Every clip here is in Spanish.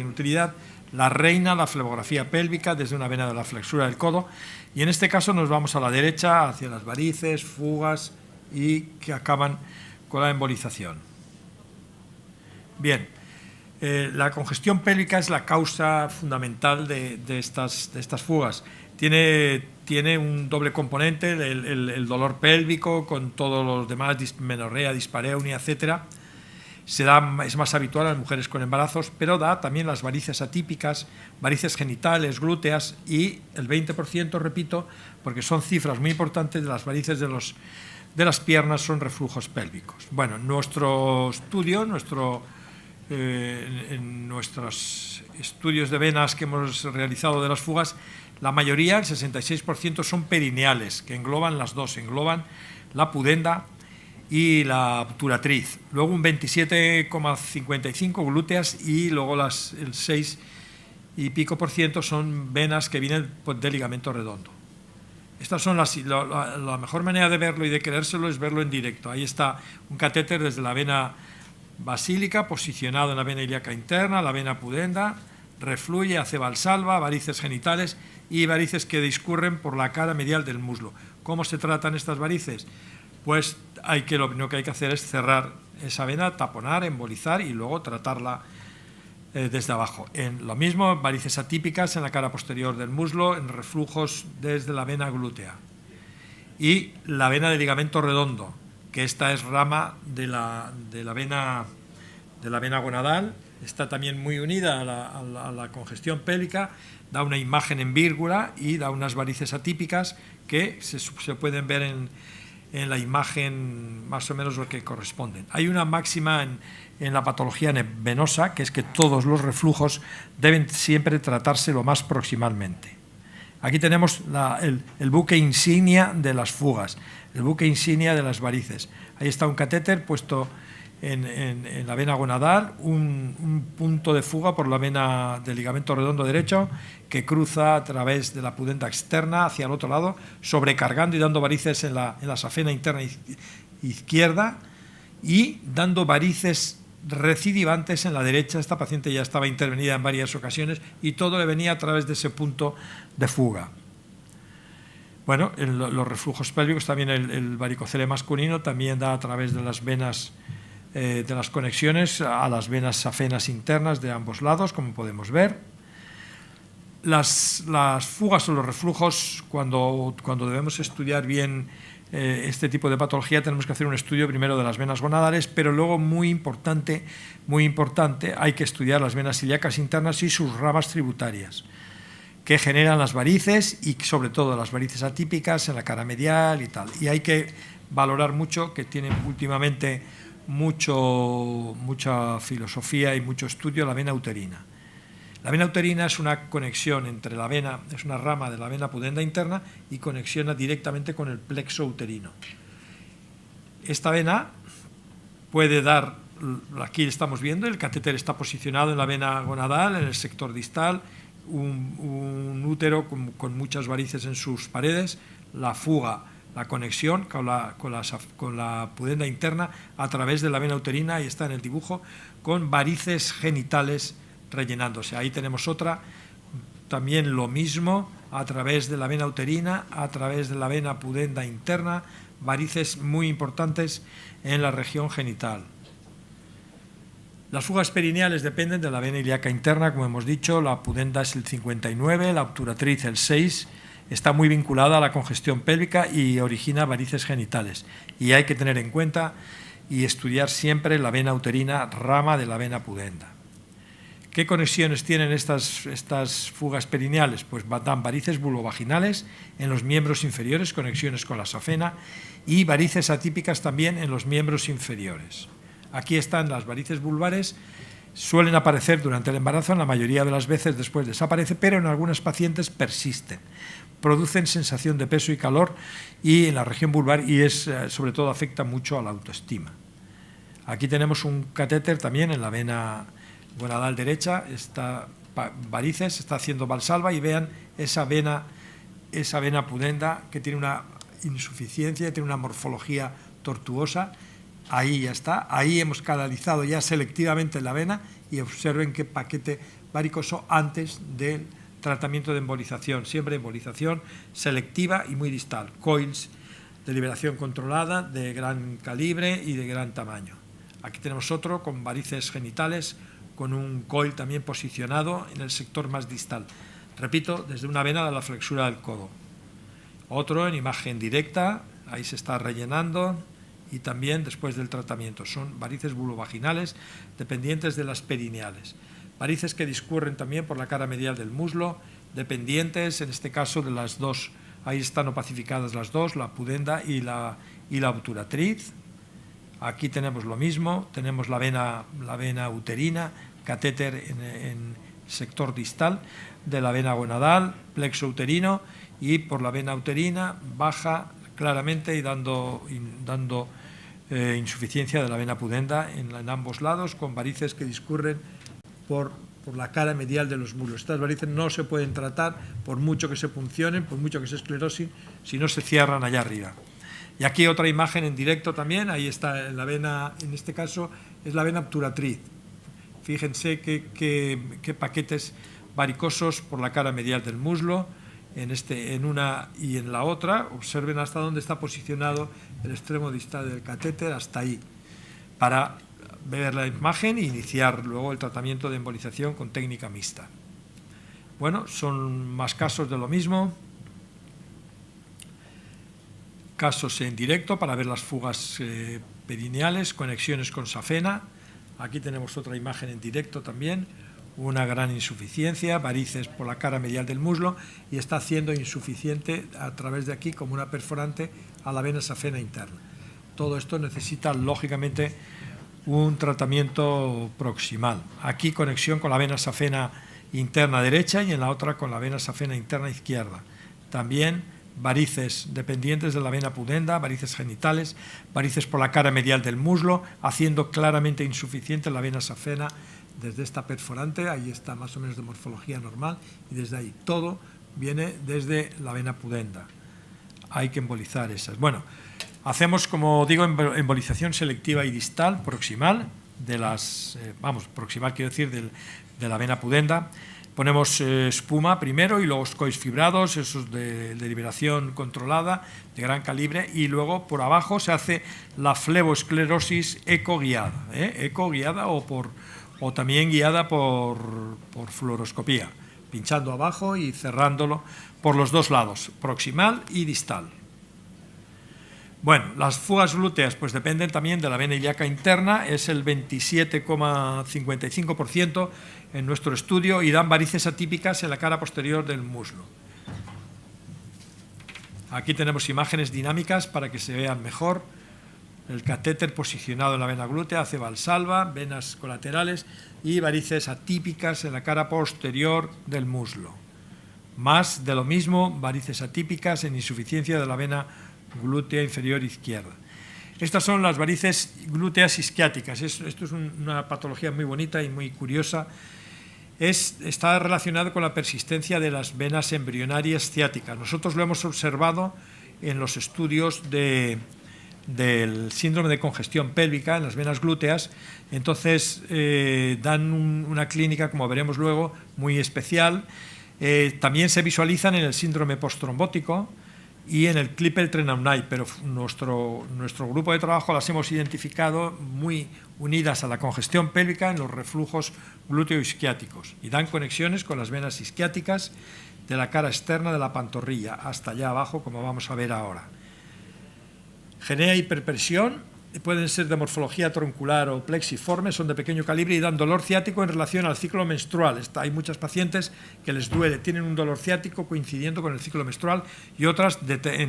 utilidad, la reina, la flebografía pélvica desde una vena de la flexura del codo, y en este caso nos vamos a la derecha hacia las varices, fugas y que acaban con la embolización. Bien, la congestión pélvica es la causa fundamental de estas fugas. Tiene un doble componente, el dolor pélvico con todos los demás, dismenorrea, dispareunia, etcétera. Es más habitual en las mujeres con embarazos, pero da también las varices atípicas, varices genitales, glúteas y el 20%, repito, porque son cifras muy importantes, de las varices de las piernas son reflujos pélvicos. Bueno, en nuestro estudio, en nuestros estudios de venas que hemos realizado de las fugas, la mayoría, el 66%, son perineales, que engloban las dos, engloban la pudenda y la obturatriz. Luego un 27,55% glúteas y luego el 6 y pico por ciento son venas que vienen del ligamento redondo. Estas son la mejor manera de verlo y de creérselo es verlo en directo. Ahí está un catéter desde la vena basílica posicionado en la vena ilíaca interna, la vena pudenda, refluye, hace valsalva, varices genitales y varices que discurren por la cara medial del muslo. ¿Cómo se tratan estas varices? Pues lo único que hay que hacer es cerrar esa vena, taponar, embolizar y luego tratarla desde abajo. Lo mismo, varices atípicas en la cara posterior del muslo, en reflujos desde la vena glútea. Y la vena de ligamento redondo, que esta es rama de la vena gonadal, está también muy unida a la congestión pélvica, da una imagen en vírgula y da unas varices atípicas que se pueden ver en la imagen más o menos lo que corresponden. Hay una máxima en la patología venosa, que es que todos los reflujos deben siempre tratarse lo más proximalmente. Aquí tenemos el buque insignia de las fugas, el buque insignia de las varices. Ahí está un catéter puesto en la vena gonadal, un punto de fuga por la vena del ligamento redondo derecho que cruza a través de la pudenda externa hacia el otro lado, sobrecargando y dando varices en la safena interna izquierda y dando varices recidivantes en la derecha. Esta paciente ya estaba intervenida en varias ocasiones y todo le venía a través de ese punto de fuga. Bueno, los reflujos pélvicos, también el varicocele masculino también da a través de las venas, de las conexiones a las venas safenas internas de ambos lados, como podemos ver. Las fugas o los reflujos, cuando debemos estudiar bien este tipo de patología, tenemos que hacer un estudio primero de las venas gonadales, pero luego, muy importante, hay que estudiar las venas ilíacas internas y sus ramas tributarias, que generan las varices y sobre todo las varices atípicas en la cara medial y tal. Y hay que valorar mucho, que tienen últimamente mucha filosofía y mucho estudio, la vena uterina. La vena uterina es una conexión entre la vena, es una rama de la vena pudenda interna y conexiona directamente con el plexo uterino. Esta vena puede dar, aquí estamos viendo, el catéter está posicionado en la vena gonadal, en el sector distal, un útero con muchas varices en sus paredes, la fuga, la conexión con la pudenda interna a través de la vena uterina, y está en el dibujo, con varices genitales rellenándose. Ahí tenemos otra, también lo mismo, a través de la vena uterina, a través de la vena pudenda interna, varices muy importantes en la región genital. Las fugas perineales dependen de la vena ilíaca interna, como hemos dicho, la pudenda es el 59, la obturatriz el 6, está muy vinculada a la congestión pélvica y origina varices genitales. Y hay que tener en cuenta y estudiar siempre la vena uterina, rama de la vena pudenda. ¿Qué conexiones tienen estas fugas perineales? Pues dan varices vulvovaginales en los miembros inferiores, conexiones con la safena, y varices atípicas también en los miembros inferiores. Aquí están las varices vulvares, suelen aparecer durante el embarazo, en la mayoría de las veces después desaparece, pero en algunas pacientes persisten. Producen sensación de peso y calor y en la región vulvar, y sobre todo afecta mucho a la autoestima. Aquí tenemos un catéter también en la vena gonadal derecha, está varices, está haciendo valsalva, y vean esa vena pudenda que tiene una insuficiencia, tiene una morfología tortuosa. Ahí ya está, ahí hemos canalizado ya selectivamente la vena y observen qué paquete varicoso antes del tratamiento de embolización, siempre embolización selectiva y muy distal, coils de liberación controlada de gran calibre y de gran tamaño. Aquí tenemos otro con varices genitales, con un coil también posicionado en el sector más distal. Repito, desde una vena de la flexura del codo. Otro en imagen directa, ahí se está rellenando, y también después del tratamiento. Son varices vulvovaginales dependientes de las perineales. Varices que discurren también por la cara medial del muslo, dependientes en este caso de las dos. Ahí están opacificadas las dos, la pudenda y la obturatriz. Aquí tenemos lo mismo, tenemos la vena uterina, catéter en sector distal de la vena gonadal, plexo uterino, y por la vena uterina baja claramente y dando insuficiencia de la vena pudenda en ambos lados, con varices que discurren por la cara medial de los muslos. Estas varices no se pueden tratar por mucho que se puncionen, por mucho que se esclerosin, si no se cierran allá arriba. Y aquí otra imagen en directo también, ahí está la vena, en este caso es la vena obturatriz. Fíjense qué paquetes varicosos por la cara medial del muslo, en una y en la otra. Observen hasta dónde está posicionado el extremo distal del catéter, hasta ahí, para ver la imagen e iniciar luego el tratamiento de embolización con técnica mixta. Bueno, son más casos de lo mismo. Casos en directo para ver las fugas perineales, conexiones con safena. Aquí tenemos otra imagen en directo también, una gran insuficiencia, varices por la cara medial del muslo, y está haciendo insuficiente a través de aquí como una perforante a la vena safena interna. Todo esto necesita lógicamente un tratamiento proximal. Aquí conexión con la vena safena interna derecha y en la otra con la vena safena interna izquierda. También varices dependientes de la vena pudenda, varices genitales, varices por la cara medial del muslo, haciendo claramente insuficiente la vena safena desde esta perforante. Ahí está más o menos de morfología normal, y desde ahí todo viene desde la vena pudenda. Hay que embolizar esas. Bueno, hacemos, como digo, embolización selectiva y distal, proximal, proximal quiero decir, de la vena pudenda. Ponemos espuma primero y luego coils fibrados, esos de liberación controlada, de gran calibre, y luego por abajo se hace la fleboesclerosis ecoguiada, ecoguiada o también guiada por fluoroscopía, pinchando abajo y cerrándolo por los dos lados, proximal y distal. Bueno, las fugas glúteas pues dependen también de la vena ilíaca interna, es el 27,55% en nuestro estudio, y dan varices atípicas en la cara posterior del muslo. Aquí tenemos imágenes dinámicas para que se vean mejor. El catéter posicionado en la vena glútea hace valsalva, venas colaterales y varices atípicas en la cara posterior del muslo. Más de lo mismo, varices atípicas en insuficiencia de la vena glútea inferior izquierda. Estas son las varices glúteas isquiáticas. Esto es una patología muy bonita y muy curiosa. Está relacionado con la persistencia de las venas embrionarias ciáticas. Nosotros lo hemos observado en los estudios del síndrome de congestión pélvica en las venas glúteas. Entonces dan una clínica, como veremos luego, muy especial. También se visualizan en el síndrome postrombótico y en el Klippel-Trenaunay, pero nuestro grupo de trabajo las hemos identificado muy unidas a la congestión pélvica en los reflujos glúteo-isquiáticos, y dan conexiones con las venas isquiáticas de la cara externa de la pantorrilla hasta allá abajo, como vamos a ver ahora. Genera hiperpresión, pueden ser de morfología troncular o plexiforme, son de pequeño calibre y dan dolor ciático en relación al ciclo menstrual. Hay muchas pacientes que les duele, tienen un dolor ciático coincidiendo con el ciclo menstrual, y otras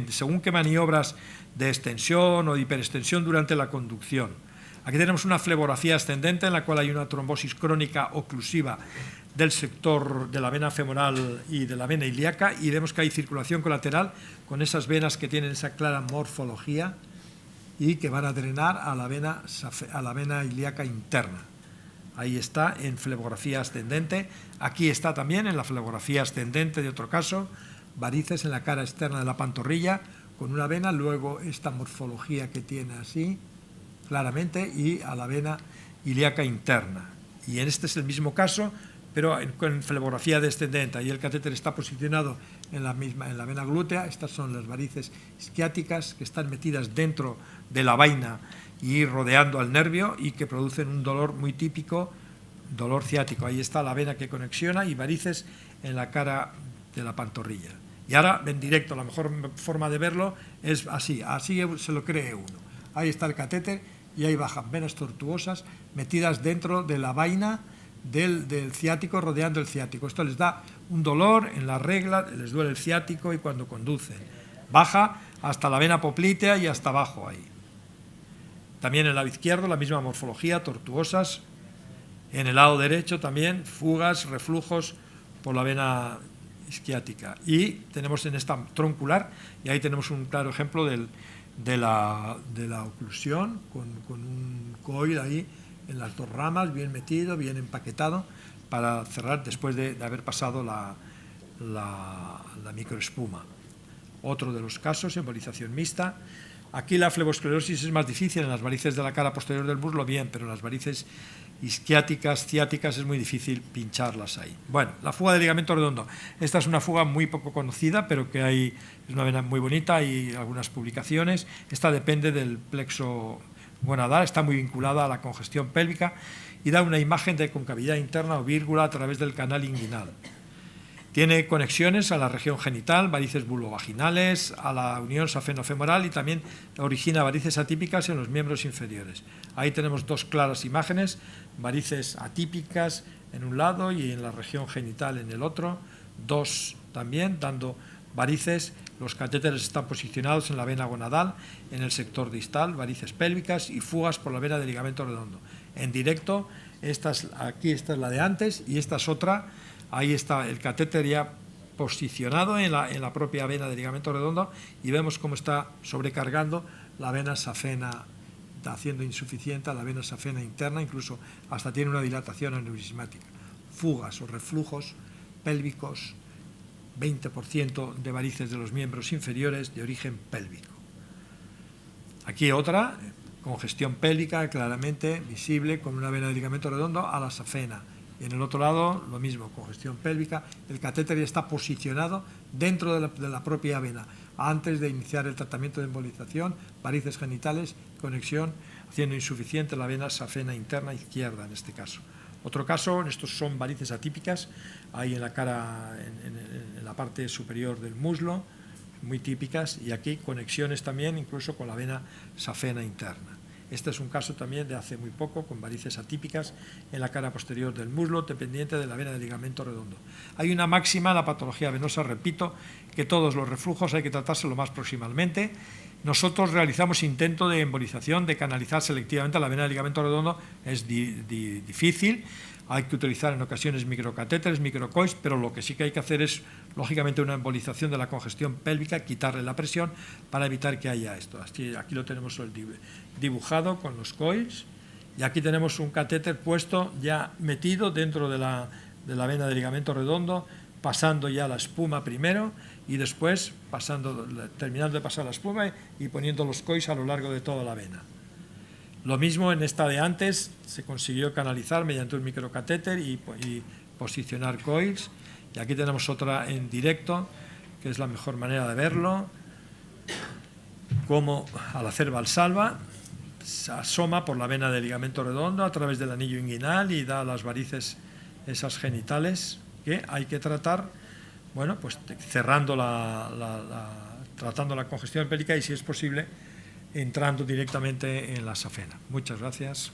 según qué maniobras de extensión o de hiperextensión durante la conducción. Aquí tenemos una flebografía ascendente en la cual hay una trombosis crónica oclusiva del sector de la vena femoral y de la vena ilíaca, y vemos que hay circulación colateral con esas venas que tienen esa clara morfología y que van a drenar a la vena ilíaca interna. Ahí está en flebografía ascendente. Aquí está también en la flebografía ascendente de otro caso, varices en la cara externa de la pantorrilla con una vena, luego esta morfología que tiene así claramente, y a la vena ilíaca interna. Y en este es el mismo caso, pero con flebografía descendente. Ahí el catéter está posicionado en la vena glútea. Estas son las varices isquiáticas que están metidas dentro de la vaina y rodeando al nervio y que producen un dolor muy típico, dolor ciático. Ahí está la vena que conexiona y varices en la cara de la pantorrilla. Y ahora en directo, la mejor forma de verlo es así se lo cree uno. Ahí está el catéter y ahí bajan venas tortuosas metidas dentro de la vaina del ciático, rodeando el ciático. Esto les da un dolor en la regla, les duele el ciático y cuando conducen. Baja hasta la vena poplitea y hasta abajo ahí. También en el lado izquierdo la misma morfología, tortuosas. En el lado derecho también fugas, reflujos por la vena isquiática. Y tenemos en esta troncular, y ahí tenemos un claro ejemplo de la oclusión, con un coil ahí en las dos ramas, bien metido, bien empaquetado, para cerrar después de haber pasado la microespuma. Otro de los casos, embolización mixta. Aquí la flebosclerosis es más difícil, en las varices de la cara posterior del muslo bien, pero en las varices isquiáticas, ciáticas es muy difícil pincharlas ahí. Bueno, la fuga de ligamento redondo. Esta es una fuga muy poco conocida, pero que es una vena muy bonita, hay algunas publicaciones. Esta depende del plexo gonadal, está muy vinculada a la congestión pélvica y da una imagen de concavidad interna o vírgula a través del canal inguinal. Tiene conexiones a la región genital, varices vulvovaginales, a la unión safeno-femoral y también origina varices atípicas en los miembros inferiores. Ahí tenemos dos claras imágenes, varices atípicas en un lado y en la región genital en el otro, dos también dando varices. Los catéteres están posicionados en la vena gonadal, en el sector distal, varices pélvicas y fugas por la vena de ligamento redondo. En directo, aquí esta es la de antes y esta es otra. Ahí está el catéter ya posicionado en la propia vena de ligamento redondo y vemos cómo está sobrecargando la vena safena, haciendo insuficiente a la vena safena interna, incluso hasta tiene una dilatación aneurismática. Fugas o reflujos pélvicos, 20% de varices de los miembros inferiores de origen pélvico. Aquí otra, congestión pélvica claramente visible con una vena de ligamento redondo a la safena. Y en el otro lado, lo mismo, congestión pélvica. El catéter ya está posicionado dentro de la propia vena. Antes de iniciar el tratamiento de embolización, varices genitales, conexión, haciendo insuficiente la vena safena interna izquierda en este caso. Otro caso, estos son varices atípicas, ahí en la cara, en la parte superior del muslo, muy típicas, y aquí conexiones también incluso con la vena safena interna. Este es un caso también de hace muy poco, con varices atípicas en la cara posterior del muslo, dependiente de la vena de ligamento redondo. Hay una máxima en la patología venosa, repito, que todos los reflujos hay que tratarse lo más proximalmente. Nosotros realizamos intento de embolización, de canalizar selectivamente la vena de ligamento redondo, es difícil. Hay que utilizar en ocasiones microcatéteres, microcoils, pero lo que sí que hay que hacer es, lógicamente, una embolización de la congestión pélvica, quitarle la presión para evitar que haya esto. Aquí lo tenemos dibujado con los coils y aquí tenemos un catéter puesto ya metido dentro de la vena de ligamento redondo, pasando ya la espuma primero y después terminando de pasar la espuma y poniendo los coils a lo largo de toda la vena. Lo mismo en esta de antes, se consiguió canalizar mediante un microcatéter y posicionar coils. Y aquí tenemos otra en directo, que es la mejor manera de verlo, como al hacer valsalva se asoma por la vena del ligamento redondo a través del anillo inguinal y da las varices esas genitales que hay que tratar, bueno, pues cerrando tratando la congestión pélvica y, si es posible, entrando directamente en la safena. Muchas gracias.